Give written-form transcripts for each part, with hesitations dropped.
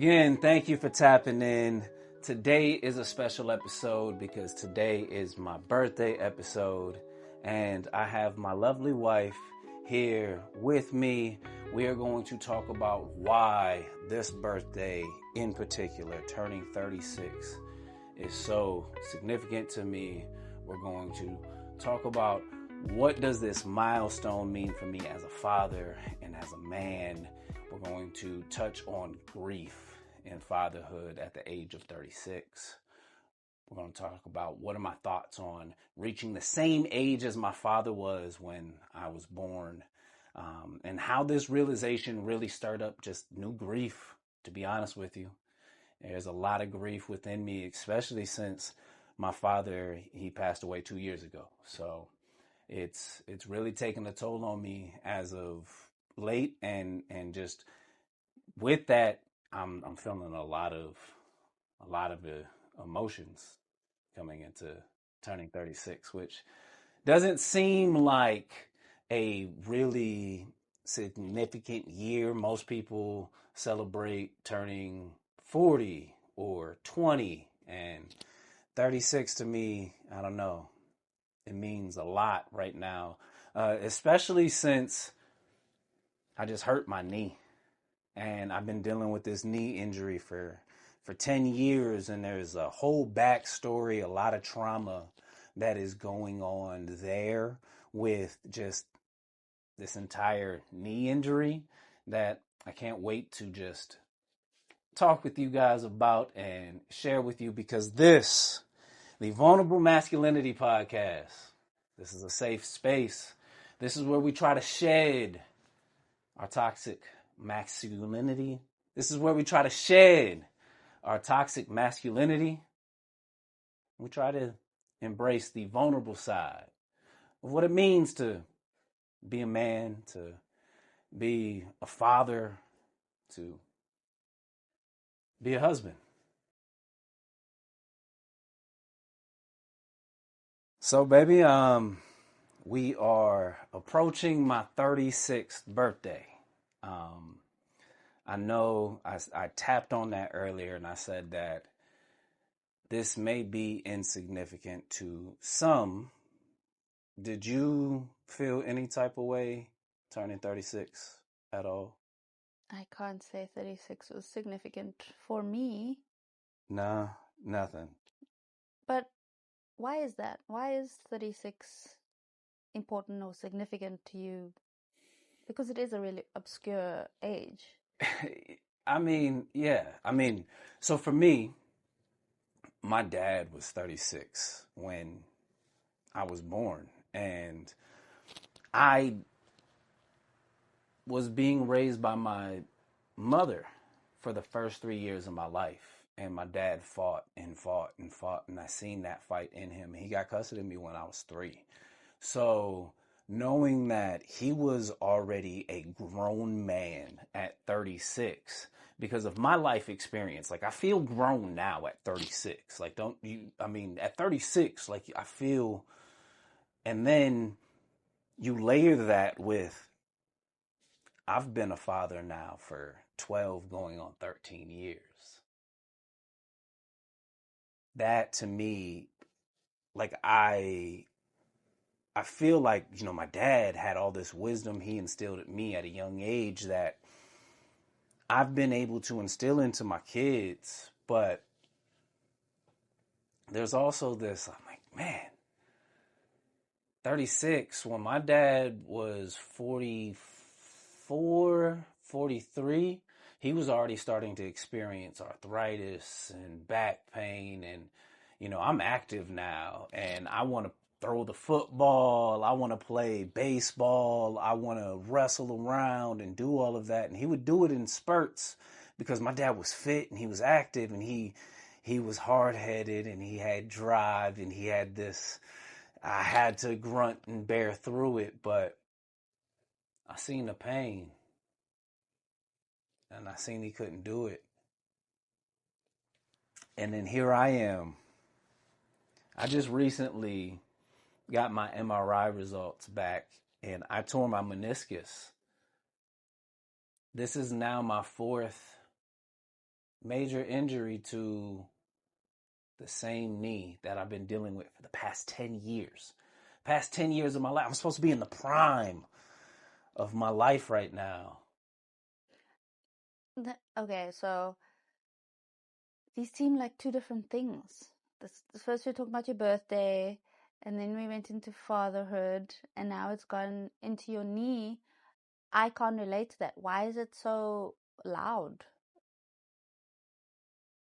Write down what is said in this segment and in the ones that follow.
Again, thank you for tapping in. Today is a special episode because today is my birthday episode, and I have my lovely wife here with me. We are going to talk about why this birthday in particular, turning 36, is so significant to me. We're going to talk about what does this milestone mean for me as a father and as a man. We're going to touch on grief in fatherhood at the age of 36. We're going to talk about what are my thoughts on reaching the same age as my father was when I was born, and how this realization really stirred up just new grief, to be honest with you. There's a lot of grief within me, especially since my father, he passed away 2 years ago. So it's really taken a toll on me as of late, and just with that, I'm feeling a lot of emotions coming into turning 36, which doesn't seem like a really significant year. Most people celebrate turning 40 or 20, and 36 to me, I don't know. It means a lot right now, especially since I just hurt my knee. And I've been dealing with this knee injury for 10 years, and there's a whole backstory, a lot of trauma that is going on there with just this entire knee injury that I can't wait to just talk with you guys about and share with you, because the Vulnerable Masculinity Podcast, this is a safe space. This is where we try to shed our toxic masculinity. This is where we try to shed our toxic masculinity. We try to embrace the vulnerable side of what it means to be a man, to be a father, to be a husband. So, baby, we are approaching my 36th birthday. I know I tapped on that earlier, and I said that this may be insignificant to some. Did you feel any type of way turning 36 at all? I can't say 36 was significant for me. Nah, nothing. But why is that? Why is 36 important or significant to you? Because it is a really obscure age. I mean, yeah. So for me, my dad was 36 when I was born, and I was being raised by my mother for the first 3 years of my life. And my dad fought and fought and fought, and I seen that fight in him. He got custody of me when I was 3. So knowing that he was already a grown man at 36 because of my life experience, like I feel grown now at 36. Like, don't you, at 36, like I feel, and then you layer that with, I've been a father now for 12 going on 13 years. That to me, like I feel like, my dad had all this wisdom he instilled in me at a young age that I've been able to instill into my kids. But there's also this, I'm like, man, 36, when my dad was 44, 43, he was already starting to experience arthritis and back pain. And, I'm active now, and I want to throw the football. I want to play baseball. I want to wrestle around and do all of that. And he would do it in spurts because my dad was fit and he was active, and he was hard-headed, and he had drive, and he had this, I had to grunt and bear through it. But I seen the pain, and I seen he couldn't do it. And then here I am. I just recently got my MRI results back, and I tore my meniscus. This is now my fourth major injury to the same knee that I've been dealing with for the past 10 years. Past 10 years of my life. I'm supposed to be in the prime of my life right now. Okay, so these seem like two different things. First we talked about your birthday, and then we went into fatherhood, and now it's gone into your knee. I can't relate to that. Why is it so loud?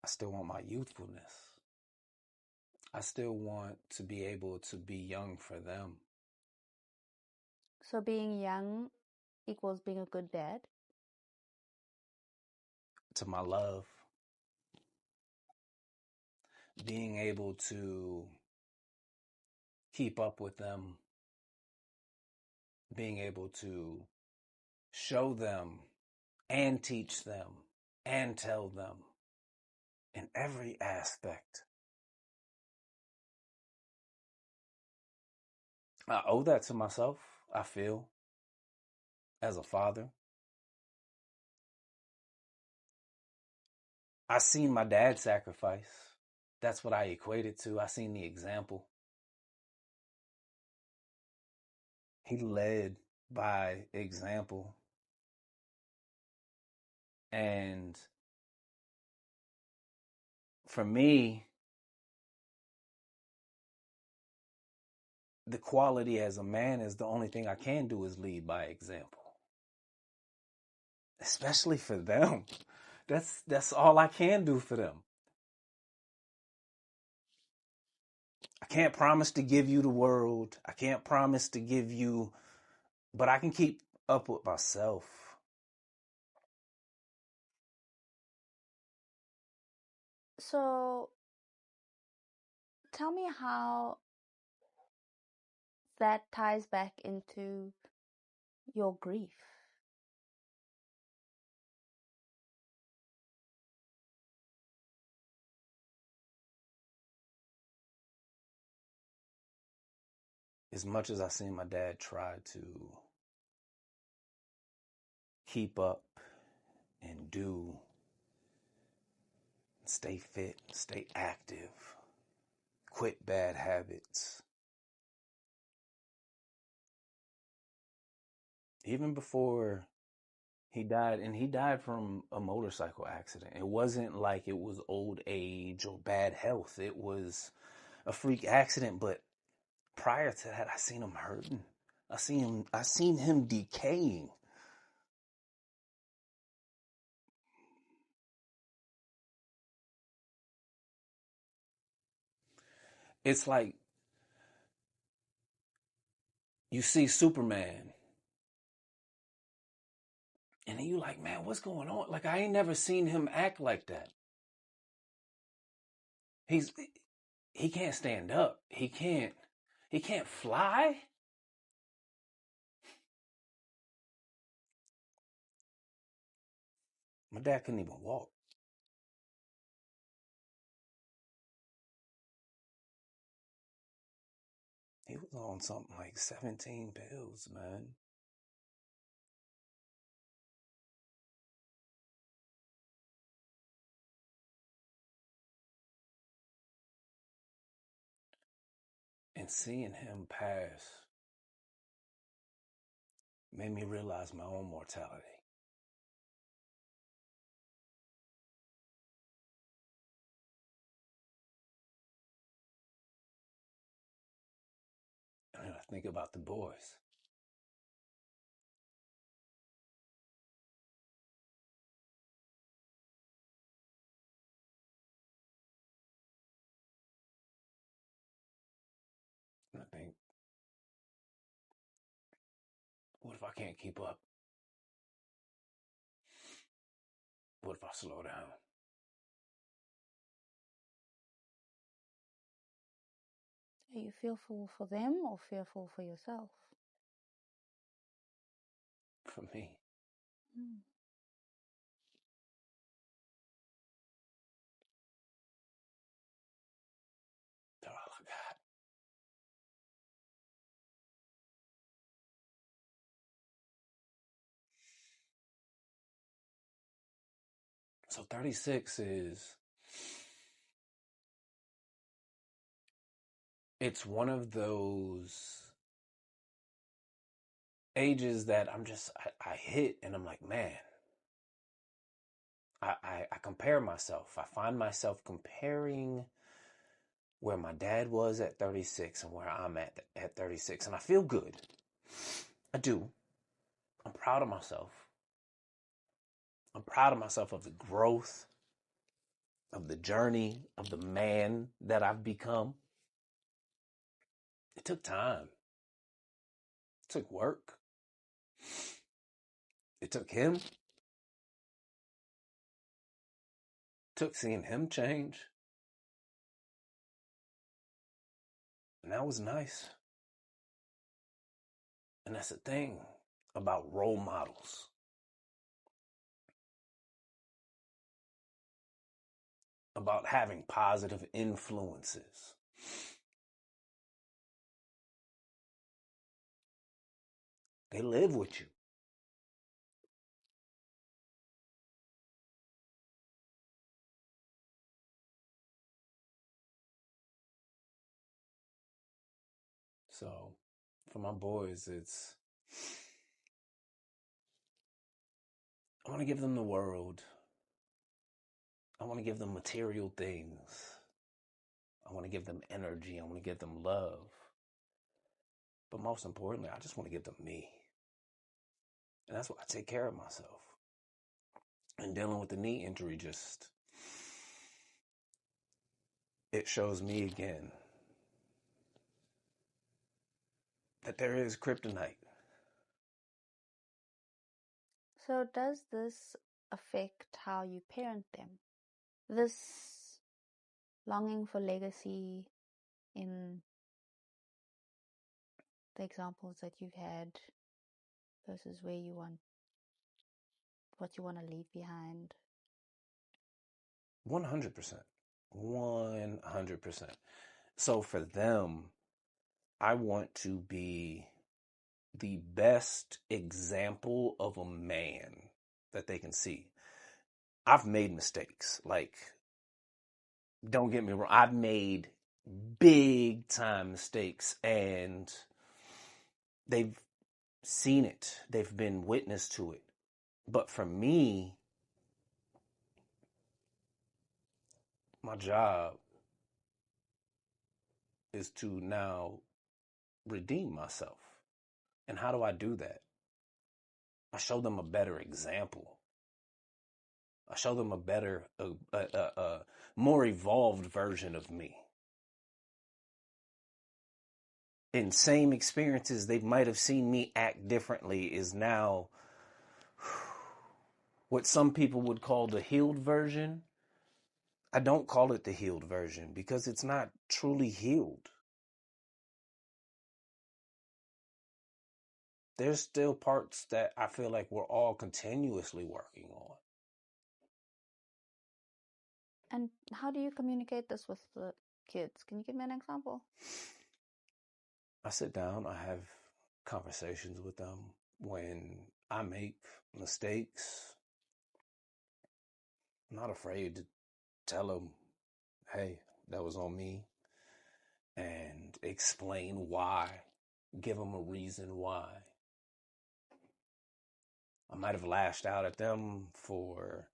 I still want my youthfulness. I still want to be able to be young for them. So being young equals being a good dad? To my love. Being able to keep up with them. Being able to show them and teach them and tell them in every aspect. I owe that to myself, I feel, as a father. I seen my dad sacrifice. That's what I equated to. I seen the example. He led by example. And for me, the quality as a man is the only thing I can do is lead by example. Especially for them. That's all I can do for them. I can't promise to give you the world. I can't promise to give you, but I can keep up with myself. So tell me how that ties back into your grief. As much as I seen my dad try to keep up and do, stay fit, stay active, quit bad habits. Even before he died, and he died from a motorcycle accident. It wasn't like it was old age or bad health. It was a freak accident, but prior to that, I seen him hurting. I seen him decaying. It's like you see Superman and then you like, man, what's going on? Like I ain't never seen him act like that. He's he can't stand up. He can't fly. My dad couldn't even walk. He was on something like 17 pills, man. And seeing him pass made me realize my own mortality. And then I think about the boys. And I think, what if I can't keep up? What if I slow down? Are you fearful for them or fearful for yourself? For me, Mm. they're all I got. So 36 is, it's one of those ages that I hit and I'm like, man, I compare myself. I find myself comparing where my dad was at 36 and where I'm at 36. And I feel good. I do. I'm proud of myself. I'm proud of myself of the growth, of the journey, of the man that I've become. It took time. It took work. It took him. It took seeing him change. And that was nice. And that's the thing about role models, about having positive influences. They live with you. So for my boys, I want to give them the world. I want to give them material things. I want to give them energy. I want to give them love. But most importantly, I just want to give them me. And that's why I take care of myself. And dealing with the knee injury it shows me again that there is kryptonite. So does this affect how you parent them? This longing for legacy in the examples that you've had versus what you want to leave behind? 100%. 100%. So for them, I want to be the best example of a man that they can see. I've made mistakes. Like, don't get me wrong. I've made big time mistakes and they've seen it. They've been witness to it. But for me, my job is to now redeem myself. And how do I do that? I show them a better example. I show them a better, more evolved version of me. In same experiences, they might have seen me act differently is now what some people would call the healed version. I don't call it the healed version because it's not truly healed. There's still parts that I feel like we're all continuously working on. And how do you communicate this with the kids? Can you give me an example? I sit down, I have conversations with them when I make mistakes. I'm not afraid to tell them, hey, that was on me, and explain why, give them a reason why. I might have lashed out at them for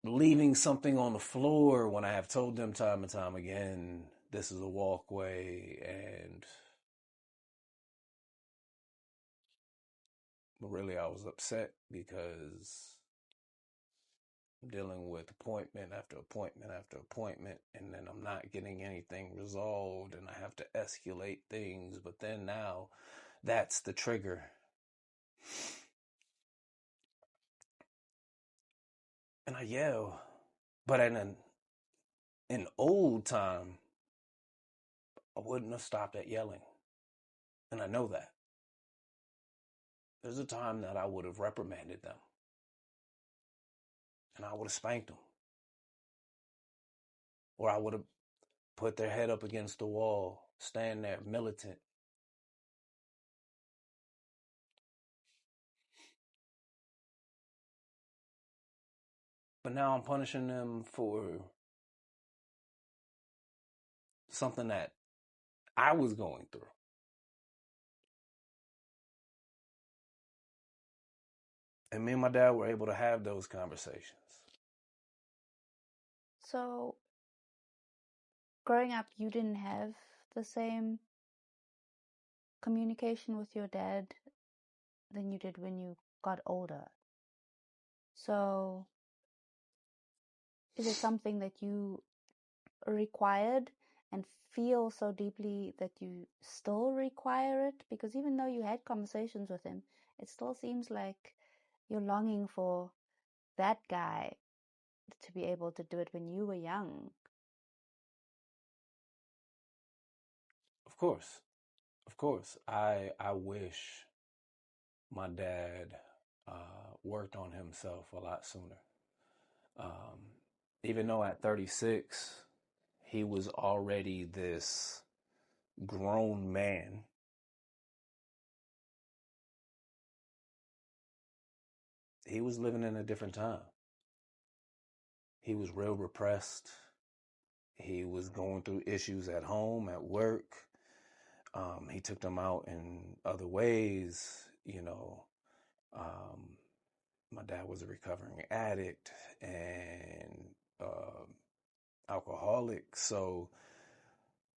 leaving something on the floor when I have told them time and time again, this is a walkway, and really I was upset because I'm dealing with appointment after appointment after appointment, and then I'm not getting anything resolved, and I have to escalate things, but then now that's the trigger. And I yell, but in an old time, I wouldn't have stopped at yelling. And I know that. There's a time that I would have reprimanded them. And I would have spanked them. Or I would have put their head up against the wall, stand there militant. But now I'm punishing them for something that I was going through. And me and my dad were able to have those conversations. So, growing up, you didn't have the same communication with your dad than you did when you got older. So, is it something that you required and feel so deeply that you still require it? Because even though you had conversations with him, it still seems like you're longing for that guy to be able to do it when you were young. Of course. Of course. I wish my dad worked on himself a lot sooner. Even though at 36, he was already this grown man, he was living in a different time. He was real repressed. He was going through issues at home, at work. He took them out in other ways. My dad was a recovering addict and alcoholic. So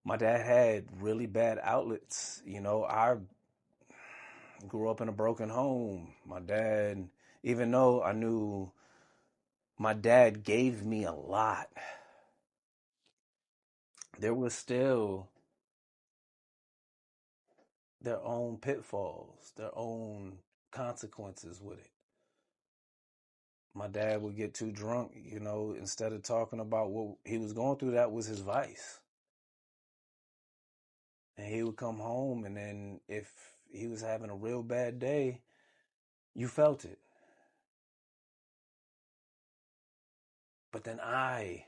my dad had really bad outlets. I grew up in a broken home. My dad, even though I knew my dad gave me a lot, there was still their own pitfalls, their own consequences with it. My dad would get too drunk, instead of talking about what he was going through, that was his vice. And he would come home, and then if he was having a real bad day, you felt it. But then I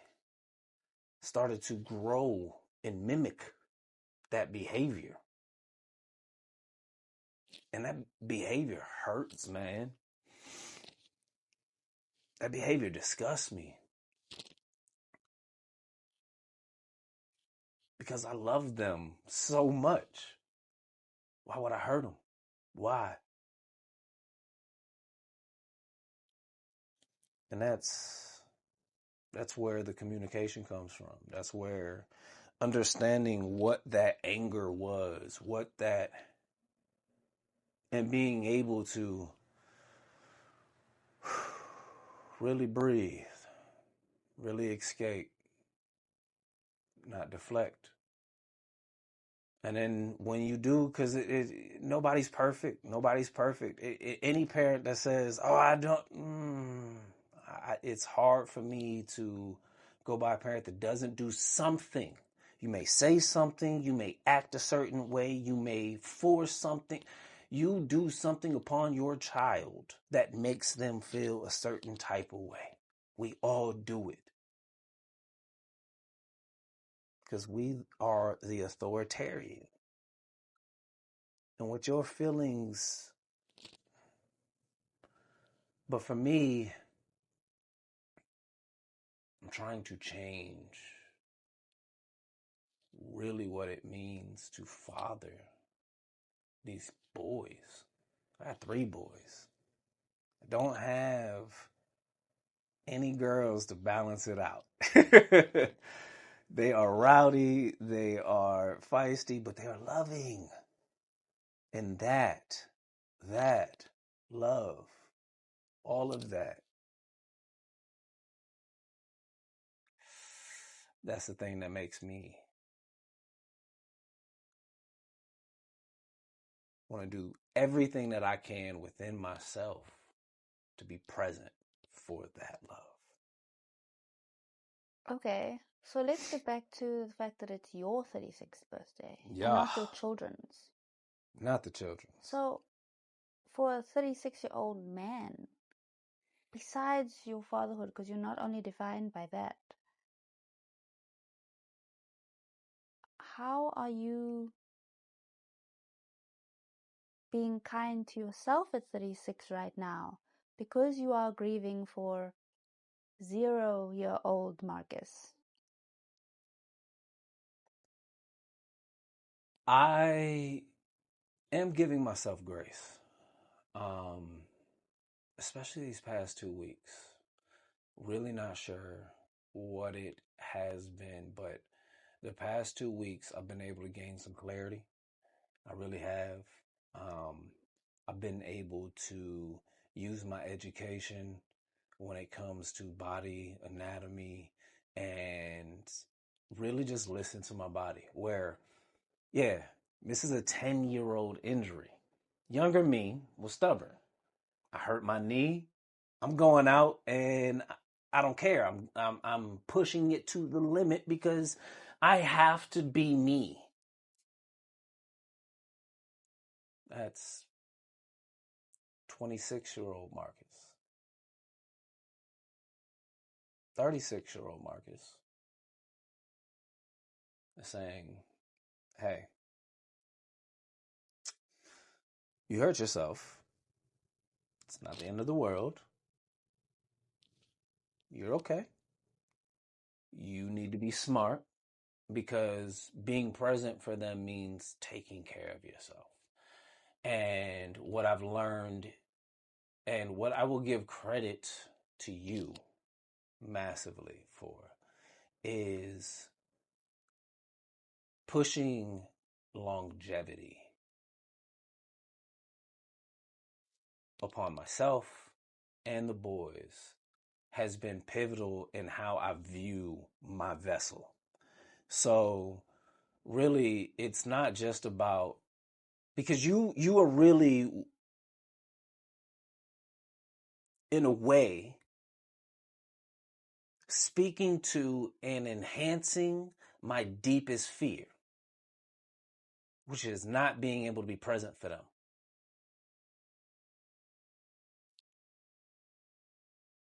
started to grow and mimic that behavior. And that behavior hurts, man. That behavior disgusts me. Because I love them so much. Why would I hurt them? Why? And that's where the communication comes from. That's where understanding what that anger was, and being able to really breathe, really escape, not deflect. And then when you do, because nobody's perfect. Nobody's perfect. Any parent that says, "Oh, I don't," it's hard for me to go by a parent that doesn't do something. You may say something, you may act a certain way, you may force something. You do something upon your child that makes them feel a certain type of way. We all do it. Because we are the authoritarian. And with your feelings, but for me, I'm trying to change really what it means to father these boys. I got 3 boys. I don't have any girls to balance it out. They are rowdy, they are feisty, but they are loving. And that love, all of that, that's the thing that makes me want to do everything that I can within myself to be present for that love. Okay, so let's get back to the fact that it's your 36th birthday and Yeah, not your children's. not the children. So, for a 36-year-old man, besides your fatherhood, because you're not only defined by that, how are you being kind to yourself at 36 right now? Because you are grieving for 0-year-old Marcus? I am giving myself grace, um, especially these past 2 weeks. Really not sure what it has been, but the past 2 weeks I've been able to gain some clarity. I really have. Um, I've been able to use my education when it comes to body anatomy and really just listen to my body. Where, yeah, this is a 10-year-old injury. Younger me was stubborn. I hurt my knee. I'm going out and I don't care. I'm pushing it to the limit because I have to be me. That's 26-year-old Marcus. 36-year-old Marcus is saying, "Hey, you hurt yourself. It's not the end of the world. You're okay. You need to be smart because being present for them means taking care of yourself." And what I've learned and what I will give credit to you massively for is pushing longevity upon myself and the boys has been pivotal in how I view my vessel. So really it's not just about because you are really in a way speaking to and enhancing my deepest fear, which is not being able to be present for them.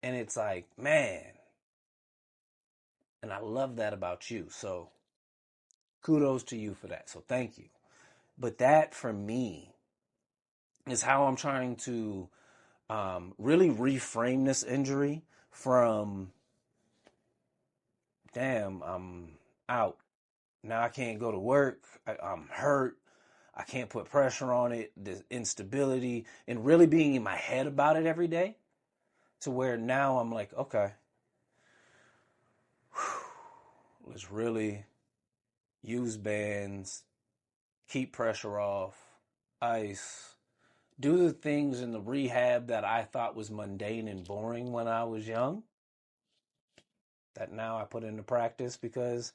And it's like, man, and I love that about you. So kudos to you for that. So thank you. But that for me is how I'm trying to really reframe this injury from, damn, I'm out. Now I can't go to work. I'm hurt. I can't put pressure on it. The instability and really being in my head about it every day to where now I'm like, okay, let's really use bands, keep pressure off, ice, do the things in the rehab that I thought was mundane and boring when I was young that now I put into practice because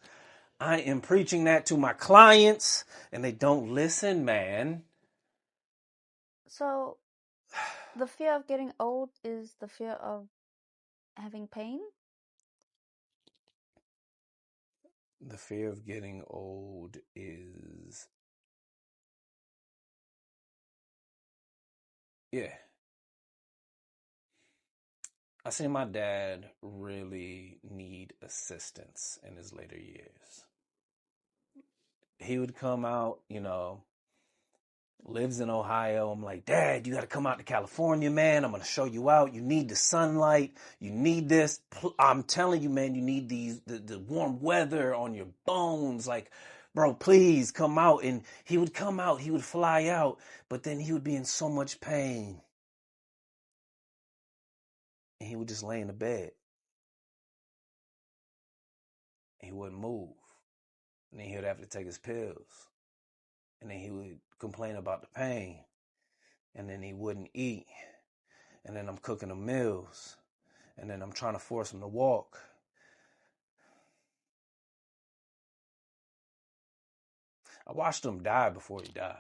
I am preaching that to my clients and they don't listen, man. So the fear of getting old is the fear of having pain? The fear of getting old is, yeah. I see my dad really need assistance in his later years. He would come out, lives in Ohio. I'm like, Dad, you got to come out to California, man. I'm going to show you out. You need the sunlight. You need this. I'm telling you, man, you need the warm weather on your bones. Like, bro, please come out. And he would come out. He would fly out. But then he would be in so much pain. And he would just lay in the bed. And he wouldn't move. And then he would have to take his pills. And then he would complain about the pain. And then he wouldn't eat. And then I'm cooking him meals. And then I'm trying to force him to walk. I watched him die before he died.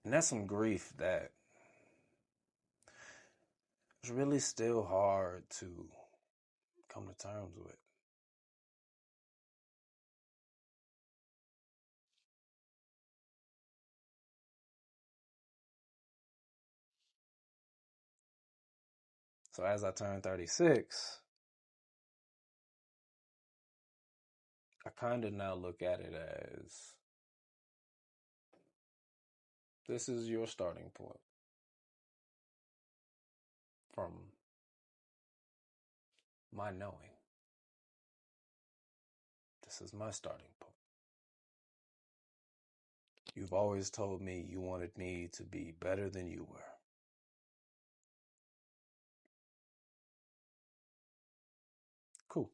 And that's some grief that is really still hard to come to terms with. So as I turn 36, I kind of now look at it as this is your starting point from my knowing. This is my starting point. You've always told me you wanted me to be better than you were. Cool.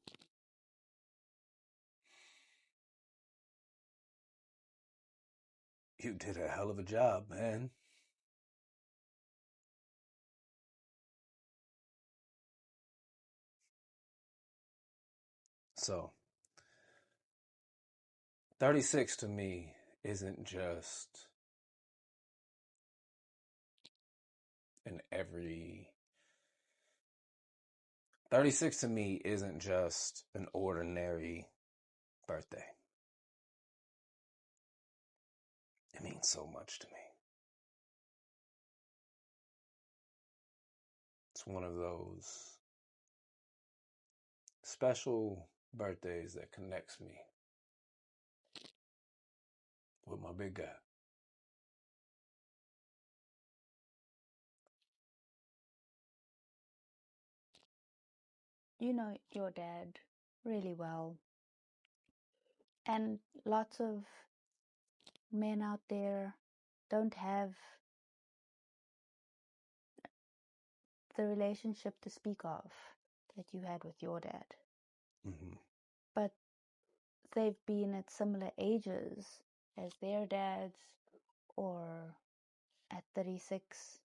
You did a hell of a job, man. So, 36 to me isn't just an every 36 to me isn't just an ordinary birthday. It means so much to me. It's one of those special birthdays that connects me with my big guy. You know your dad really well. And lots of men out there don't have the relationship to speak of that you had with your dad. Mm-hmm. But they've been at similar ages as their dads, or at 36.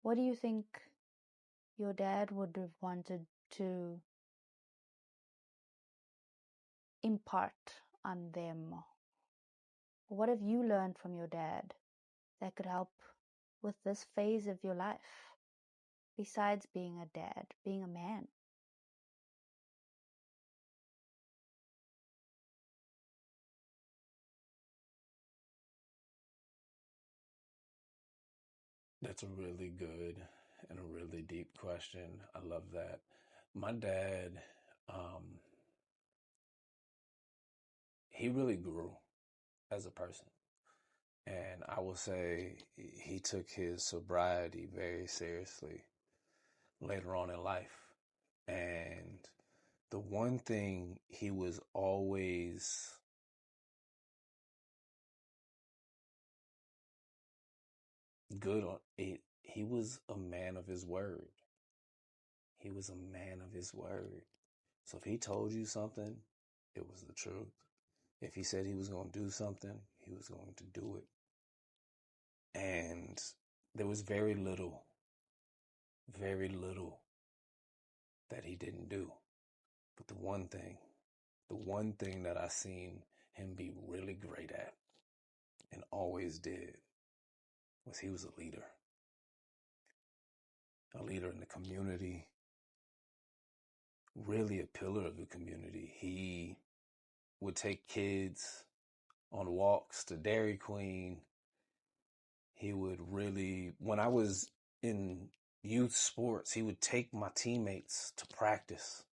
What do you think your dad would have wanted to impart on them? What have you learned from your dad that could help with this phase of your life, besides being a dad, being a man? That's a really good and a really deep question. I love that. My dad, he really grew as a person. And I will say he took his sobriety very seriously later on in life. And the one thing he was always good on, he was a man of his word. He was a man of his word. So if he told you something, it was the truth. If he said he was going to do something, he was going to do it. And there was very little that he didn't do. But the one thing that I seen him be really great at and always did was he was a leader in the community, really a pillar of the community. He would take kids on walks to Dairy Queen. He would really, when I was in youth sports, he would take my teammates to practice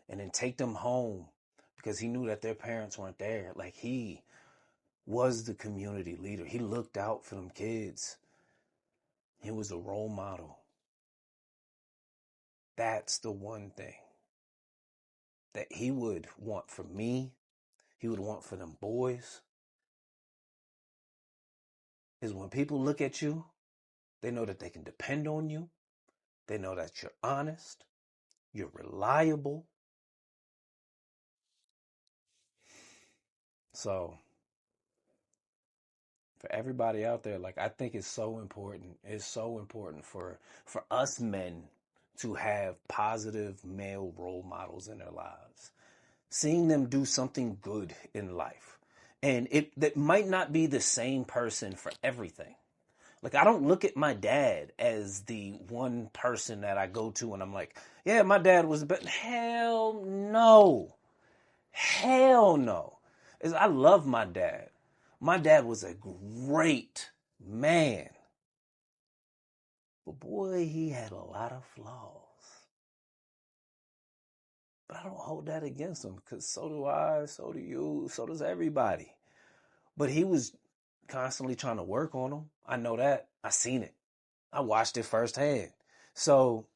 and then take them home because he knew that their parents weren't there. Like, he was the community leader. He looked out for them kids. He was a role model. That's the one thing that he would want for me. He would want for them boys. Is when people look at you, they know that they can depend on you. They know that you're honest. You're reliable. So for everybody out there, like, I think it's so important. It's so important for us men to have positive male role models in their lives. Seeing them do something good in life. And that might not be the same person for everything. Like, I don't look at my dad as the one person that I go to and I'm like, yeah, my dad was the best. Hell no. Hell no. I love my dad. My dad was a great man. But boy, he had a lot of flaws. But I don't hold that against him, because so do I, so do you, so does everybody. But he was constantly trying to work on them. I know that. I seen it. I watched it firsthand. So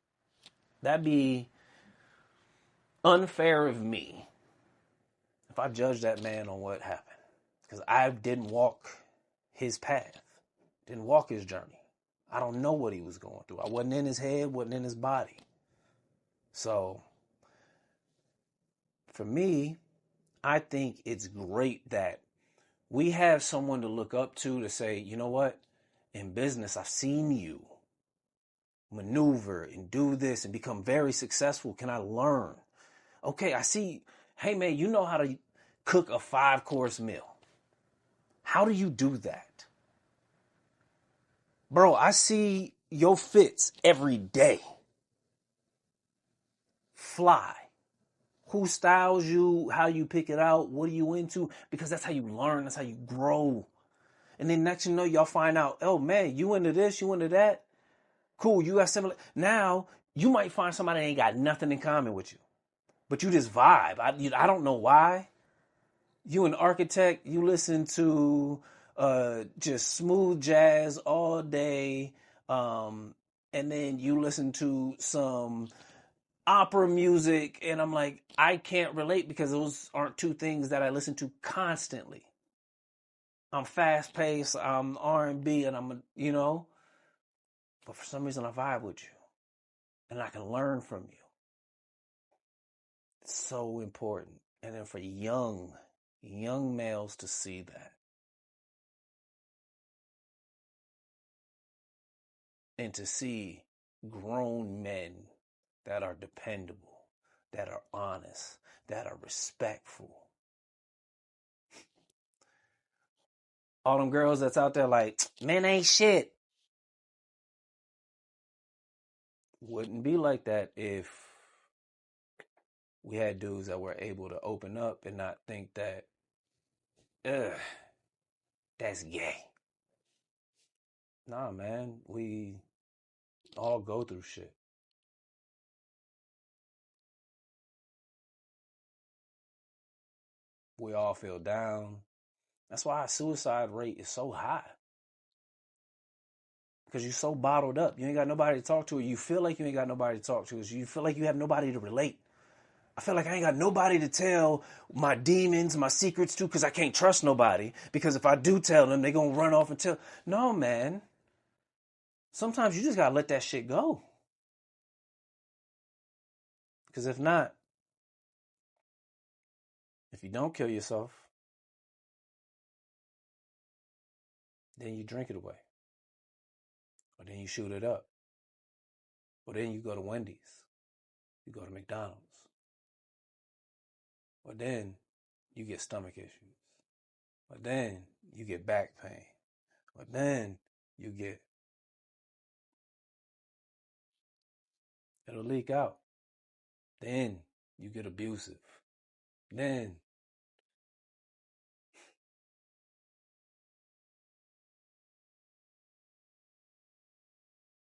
that'd be unfair of me if I judge that man on what happened. Because I didn't walk his path, didn't walk his journey. I don't know what he was going through. I wasn't in his head, wasn't in his body. So for me, I think it's great that we have someone to look up to say, you know what? In business, I've seen you maneuver and do this and become very successful. Can I learn? Okay, I see. Hey, man, you know how to cook a 5-course meal. How do you do that? Bro, I see your fits every day. Fly. Who styles you? How you pick it out? What are you into? Because that's how you learn. That's how you grow. And then next you know, y'all find out, oh, man, you into this, you into that. Cool, you got similar. Now, you might find somebody that ain't got nothing in common with you. But you just vibe. I don't know why. You an architect, you listen to just smooth jazz all day. And then you listen to some opera music. And I'm like, I can't relate because those aren't two things that I listen to constantly. I'm fast paced, I'm R&B, and but for some reason I vibe with you. And I can learn from you. It's so important. And then for young males to see that. And to see grown men that are dependable, that are honest, that are respectful. All them girls that's out there like, men ain't shit. Wouldn't be like that if we had dudes that were able to open up and not think that, ugh, that's gay. Nah, man, we all go through shit. We all feel down. That's why our suicide rate is so high. Because you're so bottled up. You ain't got nobody to talk to. You feel like you ain't got nobody to talk to. You feel like you have nobody to relate. I feel like I ain't got nobody to tell my demons, my secrets to, because I can't trust nobody. Because if I do tell them, they're going to run off and tell. No, man. Sometimes you just got to let that shit go. Because if not, if you don't kill yourself, then you drink it away. Or then you shoot it up. Or then you go to Wendy's. You go to McDonald's. Or then you get stomach issues. Or then you get back pain. Or then you get... It'll leak out. Then you get abusive. Then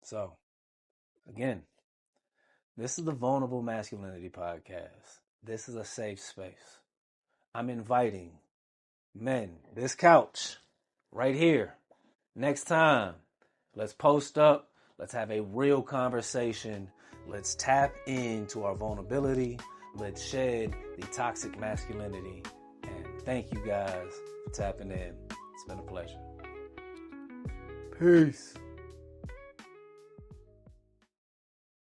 so again, this is the Vulnerable Masculinity Podcast. This is a safe space. I'm inviting men, this couch right here. Next time, let's post up. Let's have a real conversation. Let's tap into our vulnerability. Let's shed the toxic masculinity. And thank you guys for tapping in. It's been a pleasure. Peace.